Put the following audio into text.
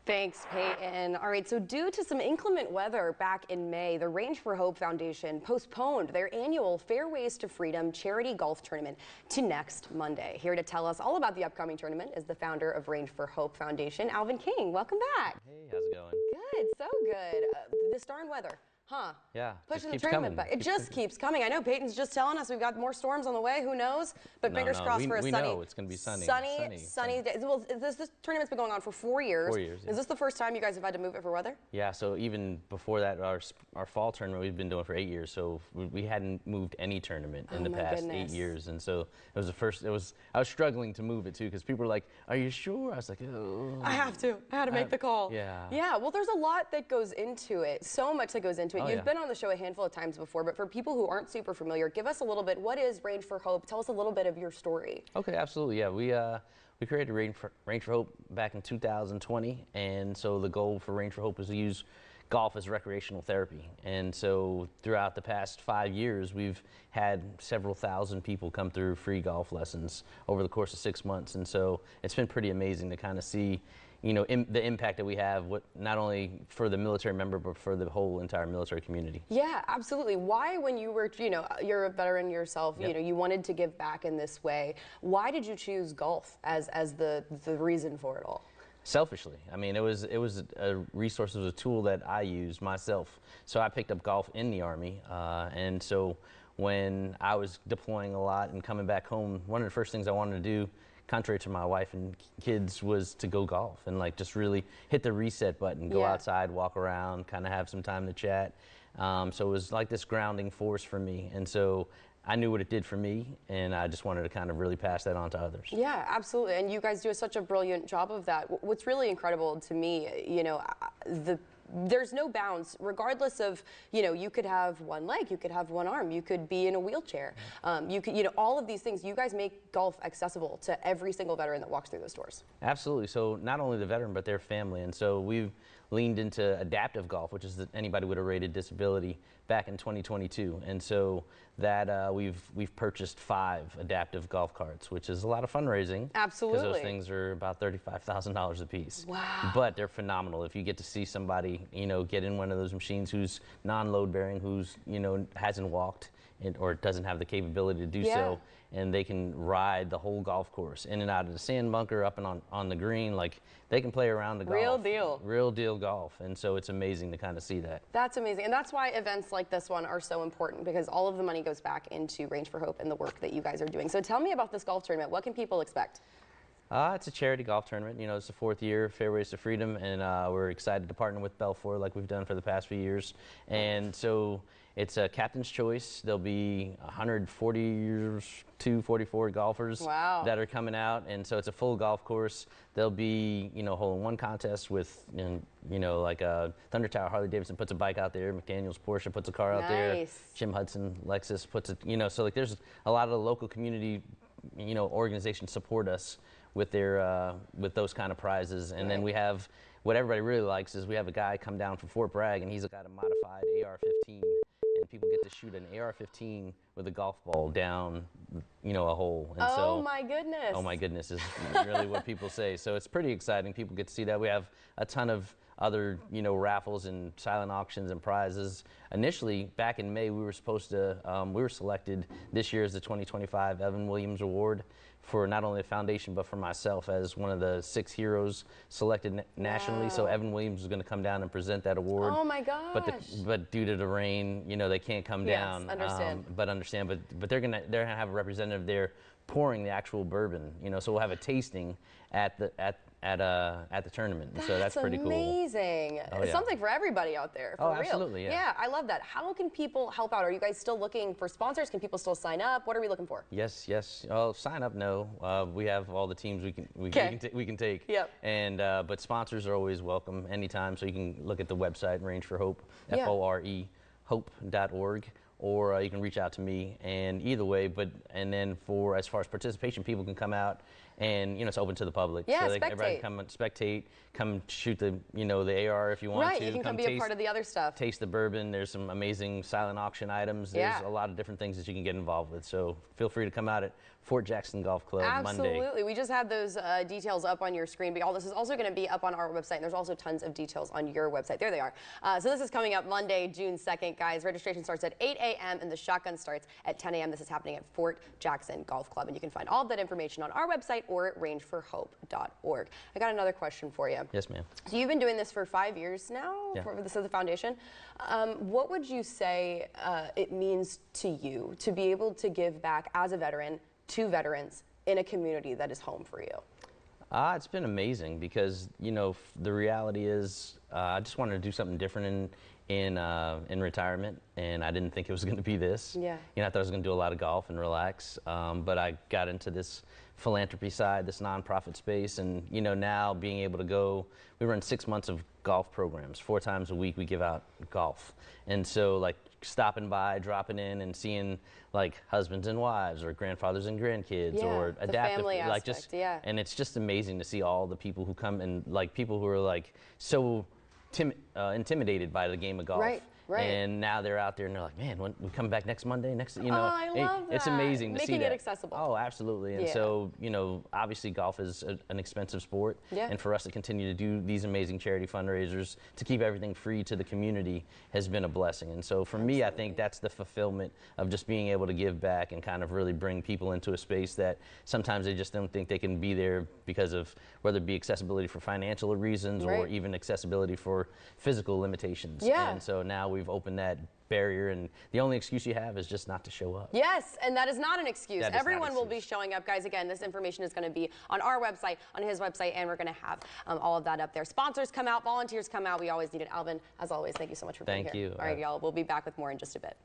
Thanks, Peyton. All right, so due to some inclement weather back in May, the Range for Hope Foundation postponed their annual Fairways to Freedom charity golf tournament to next Monday. Here to tell us all about the upcoming tournament is the founder of Range for Hope Foundation, Alvin King. Welcome back. Hey, how's it going? Good, so good. This darn weather. Huh? Yeah, pushing the tournament back. It just keeps coming. I know Peyton's just telling us we've got more storms on the way. Who knows? But fingers crossed for a we sunny. know it's going to be sunny. Sunny day. Well, this tournament's been going on for 4 years. 4 years. Yeah. Is this the first time you guys have had to move it for weather? Yeah. So even before that, our fall tournament we've been doing for 8 years. So we hadn't moved any tournament in the past 8 years, and so it was the first. I was struggling to move it too because people were like, "Are you sure?" I was like, "Oh." I have to. I had to make the call. Yeah. Yeah. Well, there's a lot that goes into it. So much that goes into it. You've been on the show a handful of times before, but for people who aren't super familiar, give us a little bit. What is Range for Hope? Tell us a little bit of your story. Okay, absolutely. Yeah, we created Range for Hope back in 2020, and so the goal for Range for Hope is to use golf as recreational therapy. And so throughout the past 5 years, we've had several thousand people come through free golf lessons over the course of 6 months. And so it's been pretty amazing to kind of see, you know, the impact that we have, not only for the military member, but for the whole entire military community. Yeah, absolutely. Why, when you were, you know, you're a veteran yourself, Yep. you know, you wanted to give back in this way. Why did you choose golf as the reason for it all? Selfishly, I mean, it was a resource, it was a tool that I used myself. So I picked up golf in the Army, and so when I was deploying a lot and coming back home, one of the first things I wanted to do, contrary to my wife and kids, was to go golf and like just really hit the reset button, go outside, walk around, kind of have some time to chat. So it was like this grounding force for me, and so I knew what it did for me, and I just wanted to kind of really pass that on to others. Yeah, absolutely. And you guys do such a brilliant job of that. What's really incredible to me, you know, there's no bounds, regardless of, you know, you could have one leg, you could have one arm, you could be in a wheelchair, you could, you know, all of these things. You guys make golf accessible to every single veteran that walks through those doors. Absolutely. So not only the veteran, but their family. And so we've leaned into adaptive golf, which is anybody with a rated disability, back in 2022. And so that we've purchased 5 adaptive golf carts, which is a lot of fundraising. Absolutely. Because those things are about $35,000 a piece. Wow. But they're phenomenal. If you get to see somebody, you know, get in one of those machines who's non-load bearing, who's, you know, hasn't walked or doesn't have the capability to do so, and they can ride the whole golf course in and out of the sand bunker, up and on the green, like they can play around the golf. Real deal. Real deal golf. And so it's amazing to kind of see that. That's amazing. And that's why events like this one are so important, because all of the money goes back into Range for Hope and the work that you guys are doing. So tell me about this golf tournament. What can people expect? It's a charity golf tournament. You know, it's the 4th year of Fairways to Freedom, and we're excied to partner with Belfour like we've done for the past few years. And so it's a captain's choice. There'll be 144 golfers that are coming out, and so it's a full golf course. There'll be, you know, hole-in-one contests with, you know, like Thunder Tower Harley Davidson puts a bike out there, McDaniel's Porsche puts a car out there, Jim Hudson Lexus puts it, you know, so like there's a lot of the local community, you know, organizations support us with their with those kind of prizes. And then we have, what everybody really likes is we have a guy come down from Fort Bragg, and he's got a modified AR-15, and people get to shoot an AR-15 with a golf ball down, you know, a hole. And oh my goodness. Oh my goodness is really what people say. So it's pretty exciting. People get to see that. We have a ton of other, you know, raffles and silent auctions and prizes. Initially, back in May, we were supposed to, we were selected this year as the 2025 Evan Williams Award for not only the foundation, but for myself as one of the 6 heroes selected nationally. Wow. So Evan Williams is going to come down and present that award. Oh my gosh. But due to the rain, you know, they can't come down. Understand. But they're gonna have a representative there pouring the actual bourbon. You know, so we'll have a tasting at the tournament. So that's pretty cool. Amazing. Oh, yeah. Something for everybody out there. For real. Absolutely. Yeah. Yeah, I love that. How can people help out? Are you guys still looking for sponsors? Can people still sign up? What are we looking for? Yes. Oh, sign up. No. We have all the teams we can take. Yep. And but sponsors are always welcome anytime. So you can look at the website Range for Hope, FORE, hope.org. Or you can reach out to me, and either way. And then as far as participation, people can come out and it's open to the public. Yeah, so everybody spectate. come and spectate, come shoot the the AR if you want Right, to. you can come be a part of the other stuff. Taste the bourbon. There's some amazing silent auction items. There's a lot of different things that you can get involved with. So feel free to come out at Fort Jackson Golf Club Monday. Absolutely. We just had those details up on your screen, but all this is also going to be up on our website, and there's also tons of details on your website. There they are. So this is coming up Monday, June 2nd, guys. Registration starts at 8 a.m. and the shotgun starts at 10 a.m. This is happening at Fort Jackson Golf Club, and you can find all of that information on our website or at rangeforhope.org. I got another question for you. Yes, ma'am. So you've been doing this for 5 years now, for the foundation. What would you say it means to you to be able to give back as a veteran to veterans in a community that is home for you? It's been amazing because the reality is I just wanted to do something different in retirement, and I didn't think it was going to be this. Yeah. I thought I was going to do a lot of golf and relax, but I got into this philanthropy side, this nonprofit space, and now being able to go, we run 6 months of golf programs. 4 times a week we give out golf, and so like stopping by, dropping in, and seeing like husbands and wives or grandfathers and grandkids or adaptive, family like aspect, and it's just amazing to see all the people who come and like people who are like so intimidated by the game of golf. Right. And now they're out there and they're like, man, when we come back next Monday, I love it's that. amazing to see that. Making it accessible. Oh, absolutely. And so, obviously golf is an expensive sport. And for us to continue to do these amazing charity fundraisers, to keep everything free to the community has been a blessing. And so for me, I think that's the fulfillment of just being able to give back and kind of really bring people into a space that sometimes they just don't think they can be there because of whether it be accessibility for financial reasons or even accessibility for physical limitations. And so now we've opened that barrier, and the only excuse you have is just not to show up. Yes, and that is not an excuse. That is Everyone not will an be excuse. showing up, guys. Again, this information is going to be on our website, on his website, and we're going to have all of that up there. Sponsors come out, volunteers come out. We always need it. Alvin, as always, thank you so much for being here. Thank you. All right, y'all. We'll be back with more in just a bit.